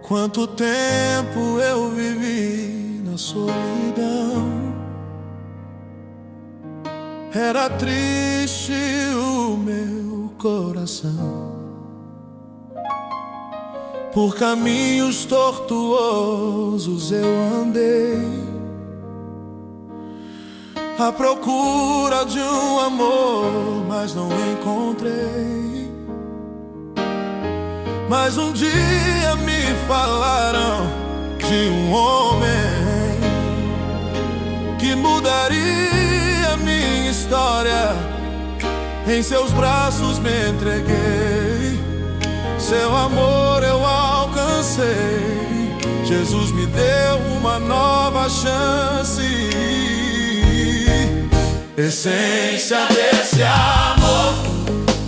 Quanto tempo eu vivi na solidão. Era triste o meu coração. Por caminhos tortuosos eu andei, à procura de um amor, mas não encontrei. Mas um dia me falaram de um homem que mudaria minha história. Em seus braços me entreguei, seu amor eu alcancei. Jesus me deu uma nova chance. Essência desse amor,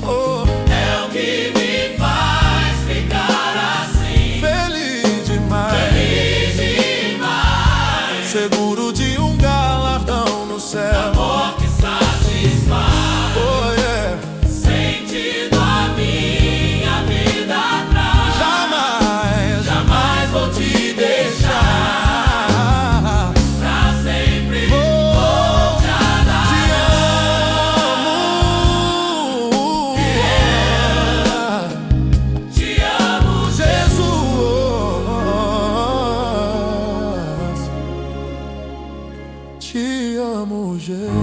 oh, é o que me faz ficar assim. Feliz demais, feliz demais, seguro de um galardão no céu. Amor que satisfaz, oh yeah, sentido a minha vida traz. Jamais, jamais vou te deixar, pra sempre vou te amar. Te amo, Jesus. Te amo, Jesus.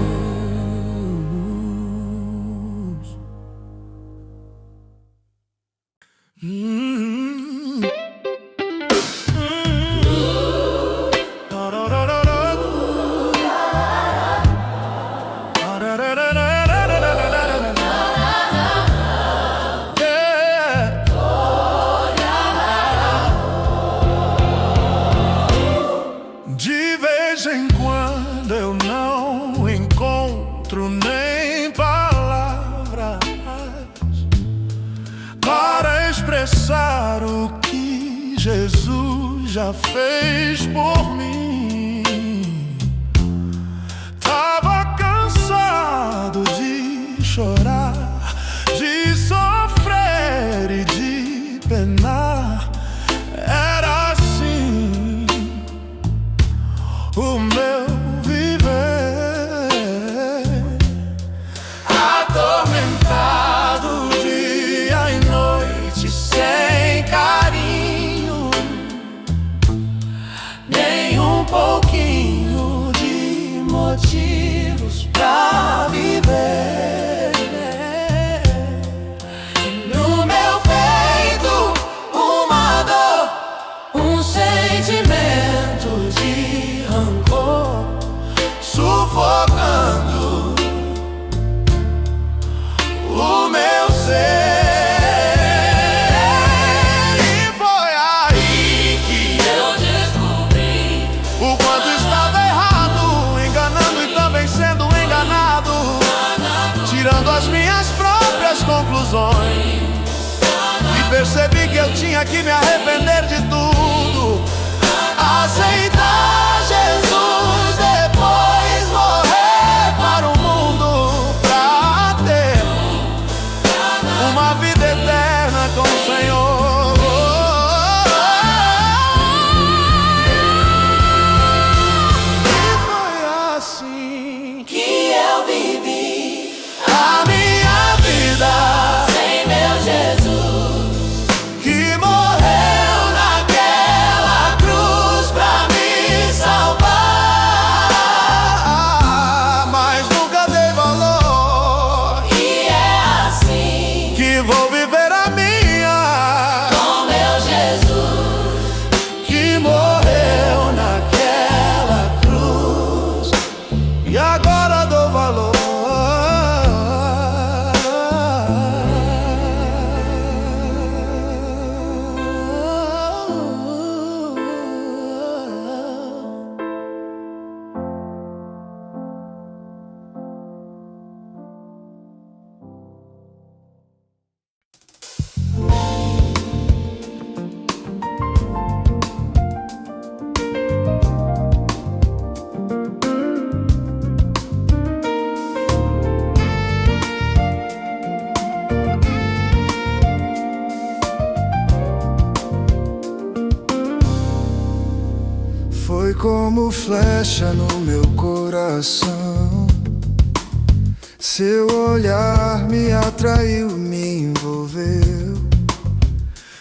De vez em quando eu não encontro nem palavras para expressar o que Jesus já fez por mim. Tava cansado de chorar, de sofrer e de penar. Era assim o meu viver, atormentado dia e noite, sem carinho, nem um pouquinho de motivos pra viver. no meu peito uma dor, um sentimento de rancor, Sufocando o meu ser. E foi aí que eu descobri o quanto estava errado, enganando e também sendo enganado, tirando as minhas próprias conclusões. E percebi que eu tinha que me arrepender de tudo, aceitar Jesus, depois morrer para o mundo, pra ter uma vida eterna com o Senhor. E foi assim que eu vivi a minha vida, sem meu Jesus, que morreu naquela cruz pra me salvar. Mas nunca dei valor, e é assim que vou viver como flecha no meu coração. Seu olhar me atraiu, me envolveu.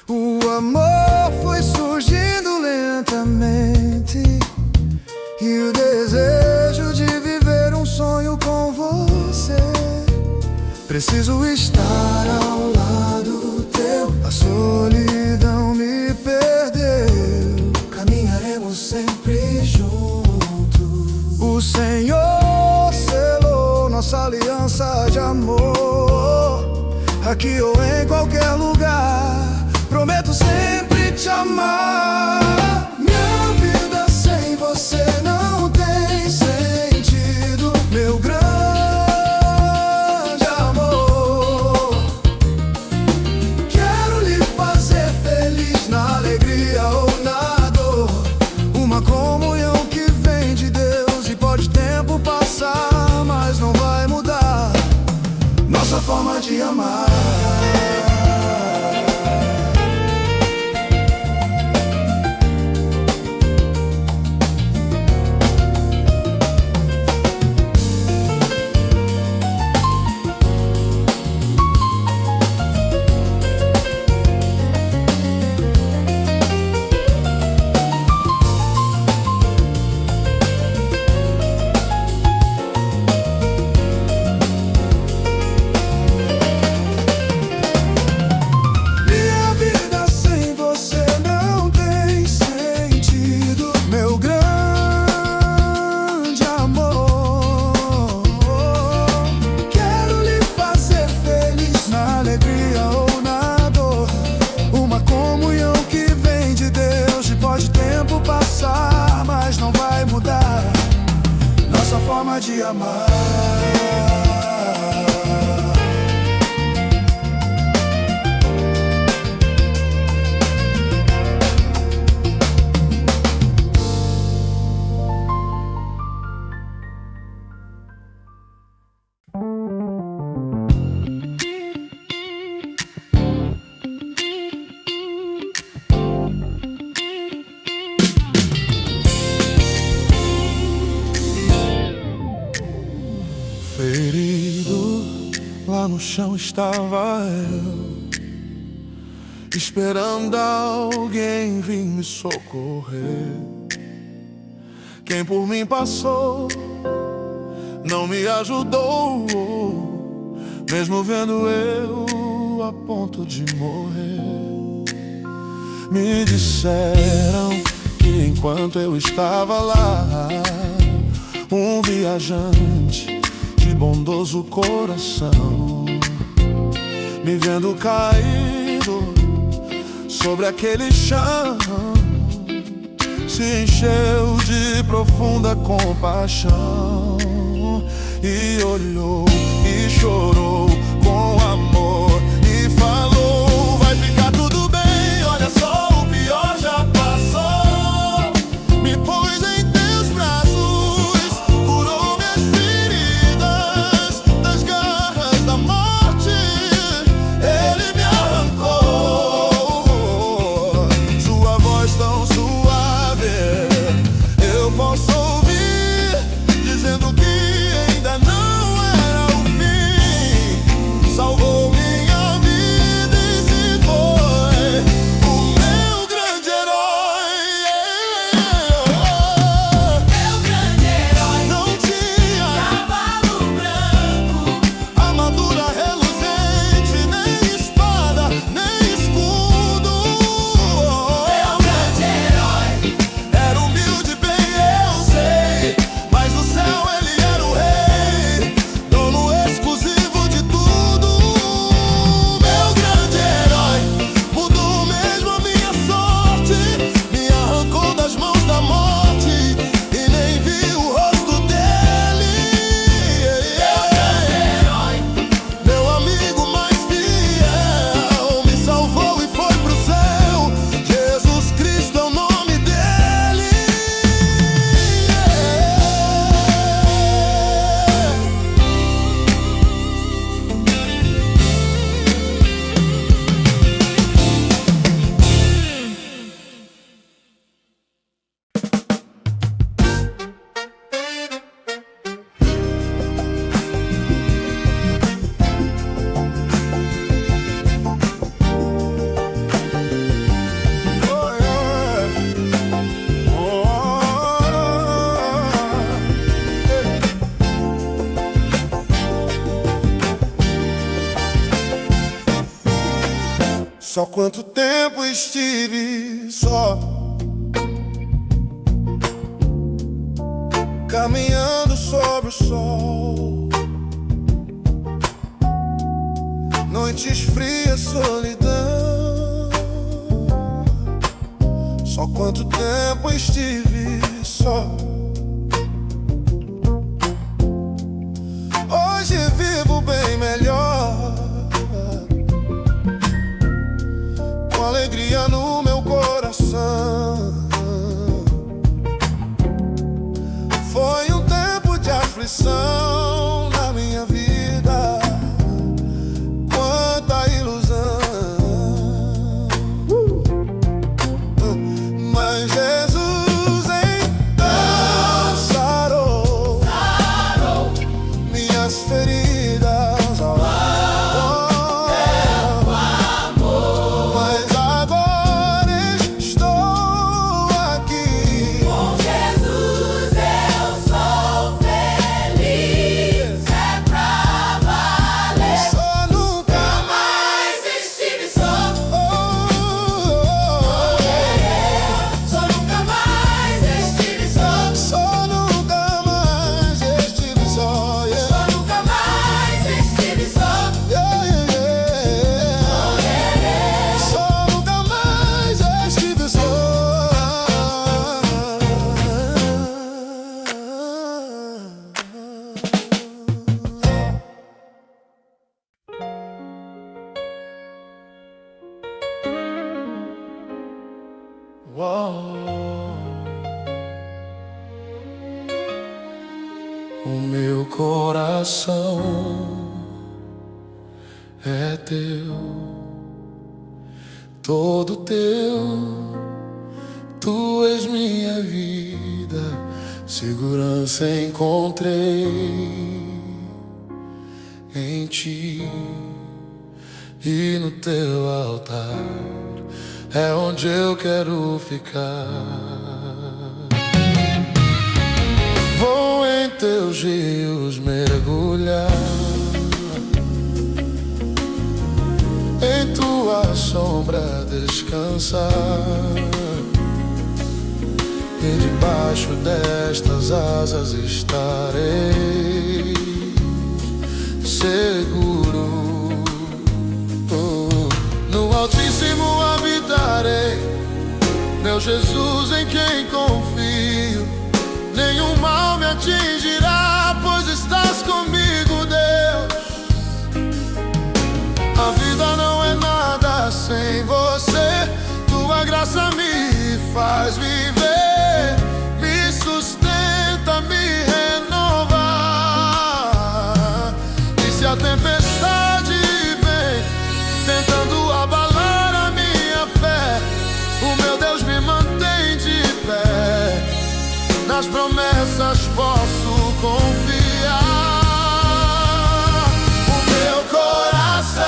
O amor foi surgindo lentamente, e o desejo de viver um sonho com você. Preciso estar ao lado teu, a solidão me perdeu. Caminharemos sempre juntos. O Senhor selou nossa aliança de amor, aqui ou em qualquer lugar. Prometo sempre te amar. Minha vida sem você não tem sentido, meu grande amor. Quero lhe fazer feliz na alegria ou na dor. Uma comunhão que vem de Deus e pode tempo passar, mas não vai mudar nossa forma de amar. Mas não vai mudar nossa forma de amar. Ferido, lá no chão estava eu, esperando alguém vir me socorrer. Quem por mim passou não me ajudou, mesmo vendo eu a ponto de morrer. Me disseram que enquanto eu estava lá, um viajante de bondoso coração, me vendo caído sobre aquele chão, se encheu de profunda compaixão e olhou e chorou com amor e falou: vai ficar tudo bem, olha só, o pior já passou. Me pôs em teus braços, curou minhas feridas das garras da morte, ele me arrancou. Sua voz tão suave eu posso ouvir, dizendo que ainda não era o fim. Salvou minha Só quanto tempo estive só, caminhando sobre o sol, noites frias, solidão. Só quanto tempo estive só. Hoje vivo bem melhor, com alegria no meu coração. Foi um tempo de aflição na minha vida, quanta ilusão. Mas Jesus então sarou minhas feridas ao amor. Mas agora estou aqui. Com Jesus eu sou feliz, é pra valer. Só nunca Mas estive só, só nunca mais estive só, só nunca mais estive só. Yeah. só nunca mais estive só. Yeah, yeah, yeah. Só nunca mais estive só. O meu coração é teu, todo teu. Tu és minha vida, segurança encontrei em ti. E no teu altar é onde eu quero ficar. Vou em teus rios mergulhar, em tua sombra descansar, e debaixo destas asas estarei seguro. No Altíssimo habitarei, meu Jesus em quem confio. Nenhum mal me atingirá, pois estás comigo, Deus. A vida não é nada sem você. Tua graça me faz viver, me sustenta, me renova. E se a tempestade vem tentando abalar a minha fé, o meu Deus me mantém de pé. Nas promessas posso confiar. O meu coração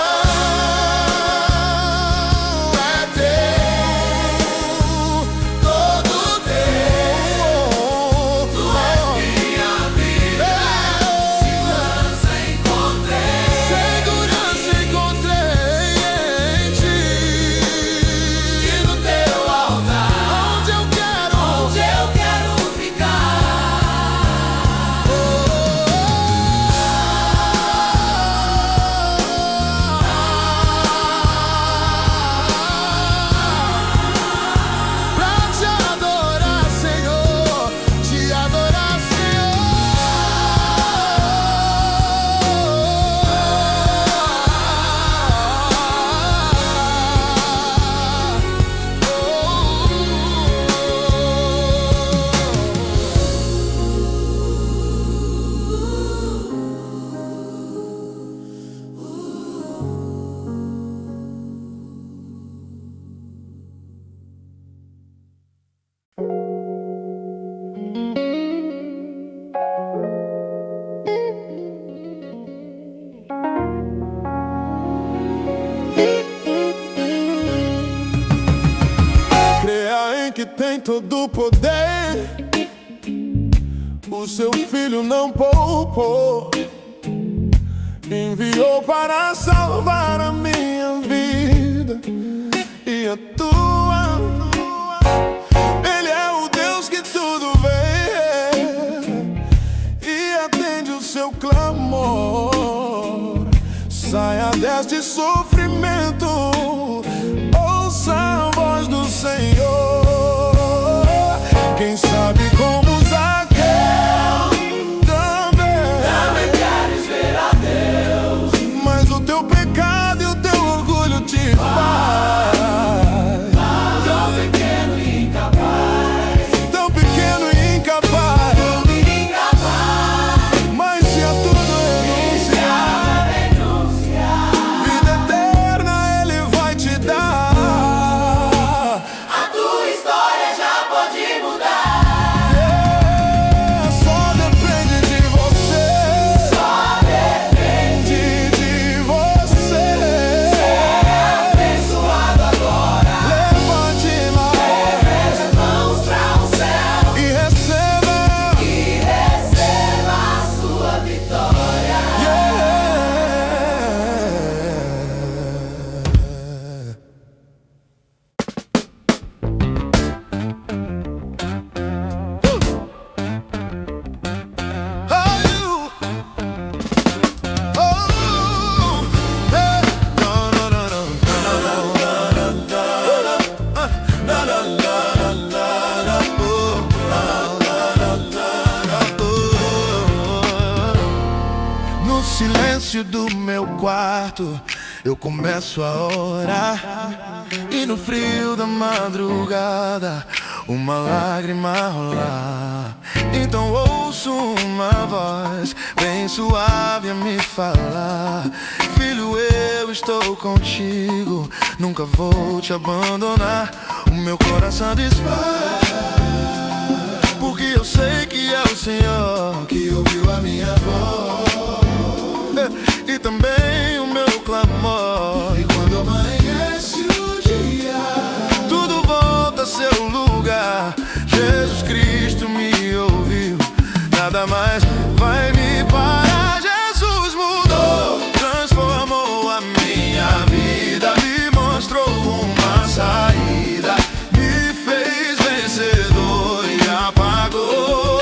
é teu, todo teu. Tu és minha vida, segurança encontrei Segurança encontrei em ti. e no teu altar, Onde eu quero ficar. Pra te adorar, Senhor, te adorar, Creia em que tem todo o poder, o seu filho não poupou, enviou para salvar a minha vida. nesse sofrimento, ouça a voz do Senhor. Quem sabe como Zaqueu também queres ver a Deus, mas o teu pecado e o teu orgulho te faz tão pequeno e incapaz, tão pequeno e incapaz. Mas se a tudo renunciar, vida eterna Ele vai te dar. a tua história já pode mudar. Só depende de você. Só depende De você. abençoado agora. Levante lá Leve as mãos para o céu e receba. e receba a sua vitória. No silêncio do meu quarto eu começo a orar, e no frio da madrugada uma lágrima rolar. Então ouço uma voz bem suave a me falar: filho, eu estou contigo, nunca vou te abandonar. O meu coração dispara, porque eu sei que é o Senhor que ouviu a minha voz e também o meu clamor. E quando amanhece o dia, tudo volta a seu lugar. Jesus Cristo me ouviu, nada mais vai me parar. Jesus mudou, transformou a minha vida, me mostrou uma saída, me fez vencedor e apagou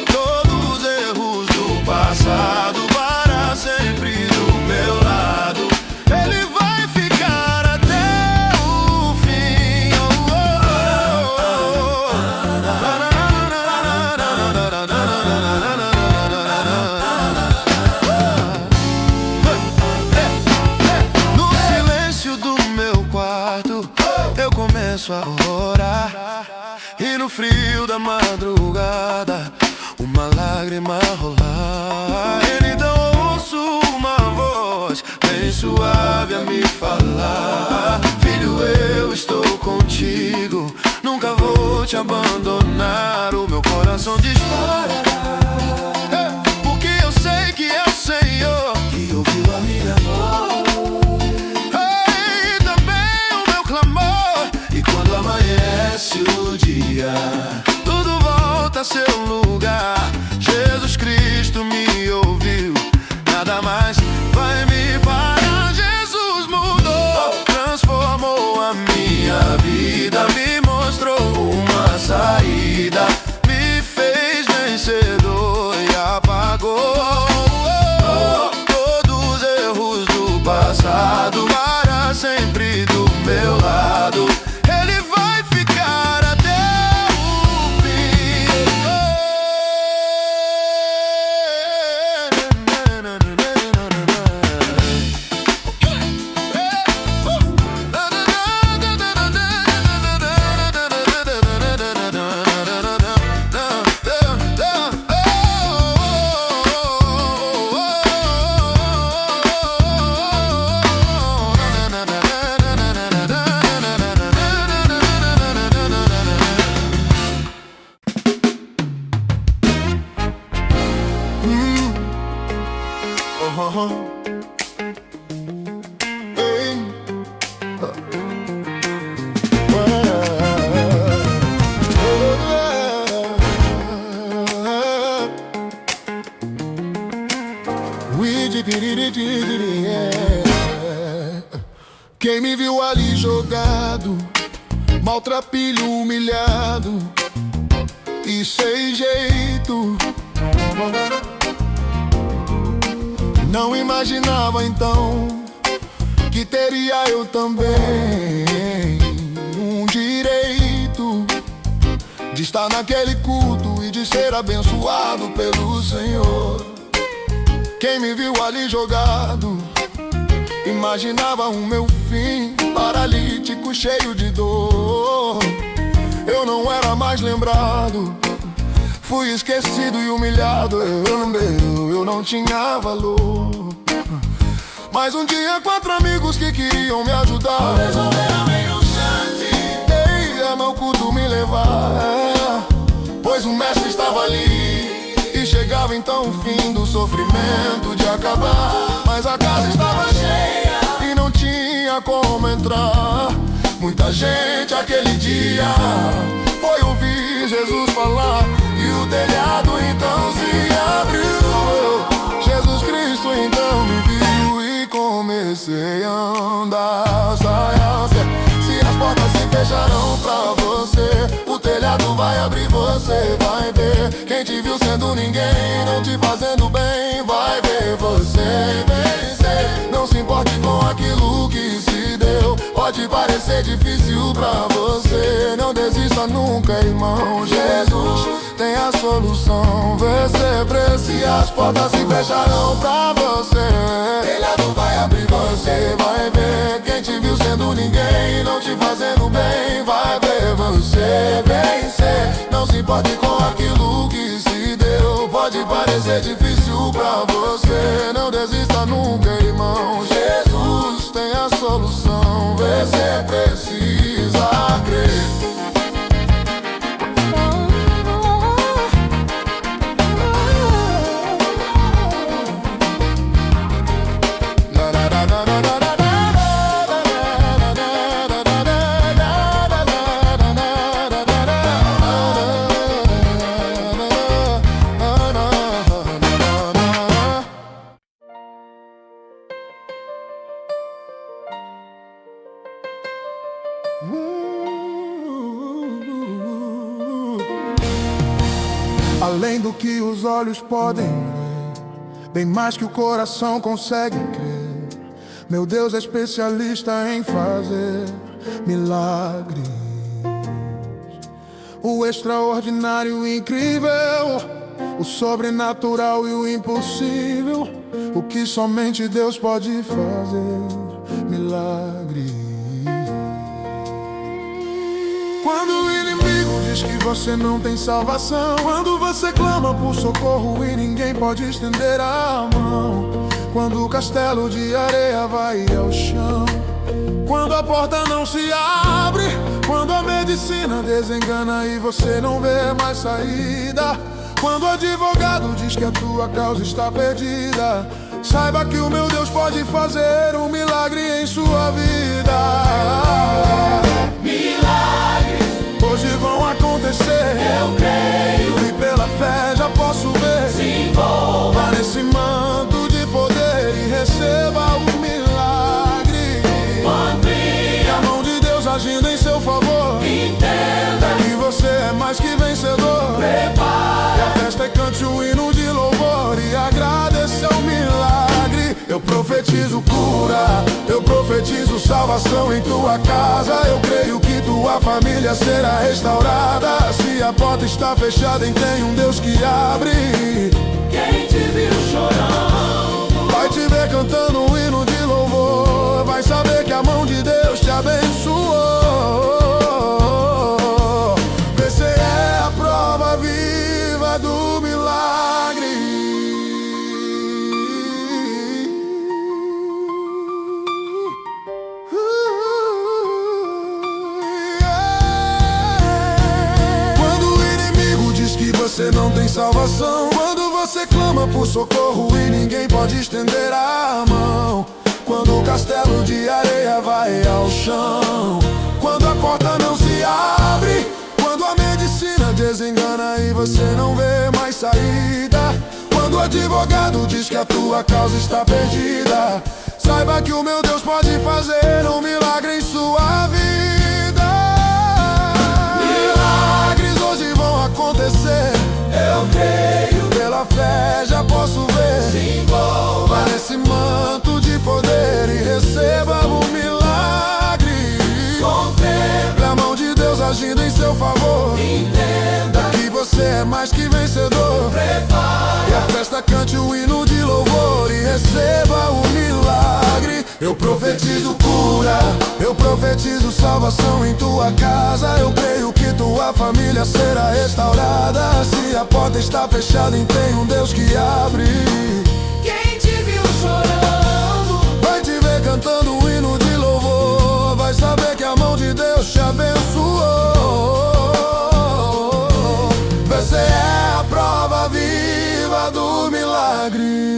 todos os erros do passado para sempre do meu lado. Ele vai ficar até o fim. No silêncio do meu quarto eu começo a orar, e no frio da madrugada uma lágrima rolar. Então ouço uma voz bem suave a me falar: filho, eu estou contigo, nunca vou te abandonar. O meu coração dispara, porque eu sei que é o Senhor que ouviu a minha voz e também o meu clamor. E quando amanhece o dia, tudo volta a seu lugar. Jesus Cristo me ouviu, nada mais vai me parar. Jesus mudou, transformou a minha vida, me mostrou uma saída, me fez vencedor e apagou todos os erros do passado para sempre do meu lado. Ele vai ficar até o fim. Quem me viu ali jogado, maltrapilho, humilhado e sem jeito, Não imaginava então que teria eu também um direito de estar naquele culto e de ser abençoado pelo Senhor. Quem me viu ali jogado imaginava o meu fim, paralítico, cheio de dor. Eu não era mais lembrado, fui esquecido e humilhado. Eu não tinha valor. Mas um dia 4 amigos que queriam me ajudar resolveram em um chante ao meu culto me levar, pois o mestre estava ali e chegava então o fim do sofrimento de acabar. Mas a casa estava cheia e não tinha como entrar. Muita gente aquele dia foi ouvir Jesus falar, e o telhado então se abriu. Jesus Cristo então me viu e comecei a andar. Se as portas se fecharão pra você, o telhado vai abrir, você vai ver. Quem te viu sendo ninguém, não te fazendo bem, vai ver você vencer. Não se importe com aquilo que se deu, pode parecer difícil pra você. Não desista nunca, irmão, Jesus tem a solução. Vê sempre se as portas se fecharão pra você, o telhado vai abrir, você vai ver. Quem te viu sendo ninguém, não te fazendo bem, vai ver você vencer. Não se importe com aquilo que se deu, pode parecer difícil pra você. Não desista nunca, irmão, Jesus tem a solução. Você precisa crer. Além do que os olhos podem ver, bem mais que o coração consegue crer. Meu Deus é especialista em fazer milagres. O extraordinário, o incrível, o sobrenatural e o impossível, o que somente Deus pode fazer milagres. Quando o inimigo diz que você não tem salvação, quando você clama por socorro e ninguém pode estender a mão, quando o castelo de areia vai ao chão, quando a porta não se abre, quando a medicina desengana e você não vê mais saída, quando o advogado diz que a tua causa está perdida, saiba que o meu Deus pode fazer um milagre em sua vida. Milagres hoje vão acontecer, eu creio, e pela fé já posso ver. se envolva Nesse manto de poder e receba o milagre. Confia, E a mão de Deus agindo em seu favor, entenda, que você é mais que vencedor. prepara, E a festa e cante um hino de louvor e agradeça o milagre. Eu profetizo cura, eu profetizo salvação em tua casa. Eu creio que tua família será restaurada. Se a porta está fechada, tem um Deus que abre. quem te viu chorando, Vai te ver cantando um hino de louvor, vai saber que a mão de Deus te abençoou. Você é a prova viva do milagre. Quando o inimigo diz que você não tem salvação, quando você clama por socorro e ninguém pode estender a mão, quando o castelo de areia vai ao chão, quando a porta não se abre, quando a medicina desengana e você não vê mais saída, quando o advogado diz que a tua causa está perdida, saiba que o meu Deus pode fazer um milagre em sua vida. Milagres hoje vão acontecer, eu creio, pela fé já pode posso ver. se envolva Nesse manto de poder e receba um milagre. Contemple A mão de Deus agindo em seu favor. Entenda Que você é mais que vencedor. Prepare E a festa cante o hino de louvor e receba o milagre. Eu profetizo cura, eu profetizo salvação em tua casa. Eu creio que tua família será restaurada. Se a porta está fechada, tem um Deus que abre. Quem te viu chorando Vai te ver cantando um hino de louvor. Vai saber que a mão de Deus te abençoou. Você é a prova viva do milagre.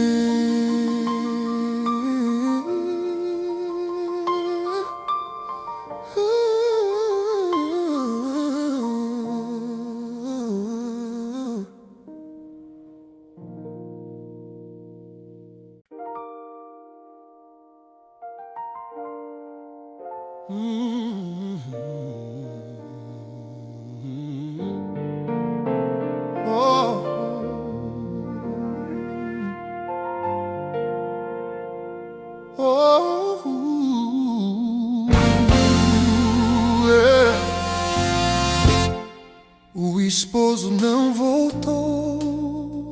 O esposo não voltou,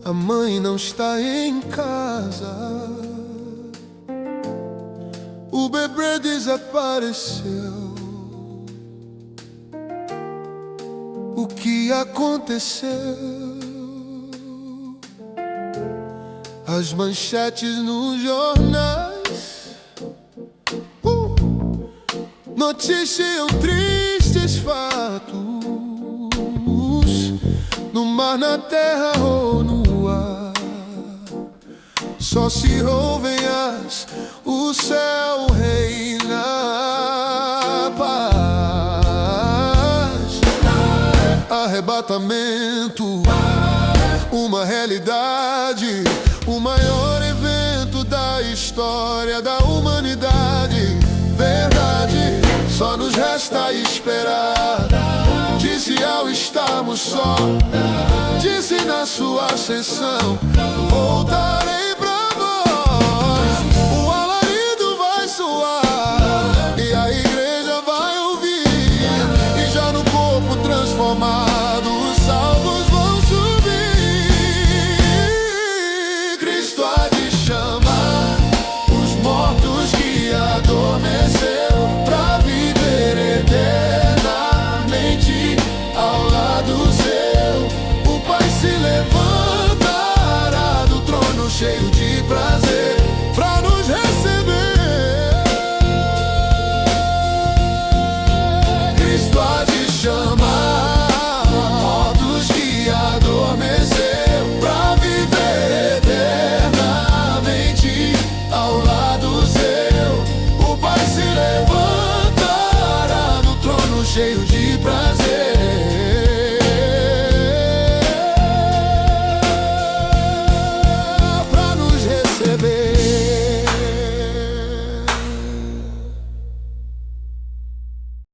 a mãe não está em casa, o bebê desapareceu. O que aconteceu? As manchetes nos jornais noticiam tristes fatos. No mar, na terra ou no ar, só se ouvem o céu reina paz. Arrebatamento, uma realidade, o maior evento da história da humanidade. Verdade, só nos resta esperar. Disse ao estarmos só, disse na sua ascensão: voltarei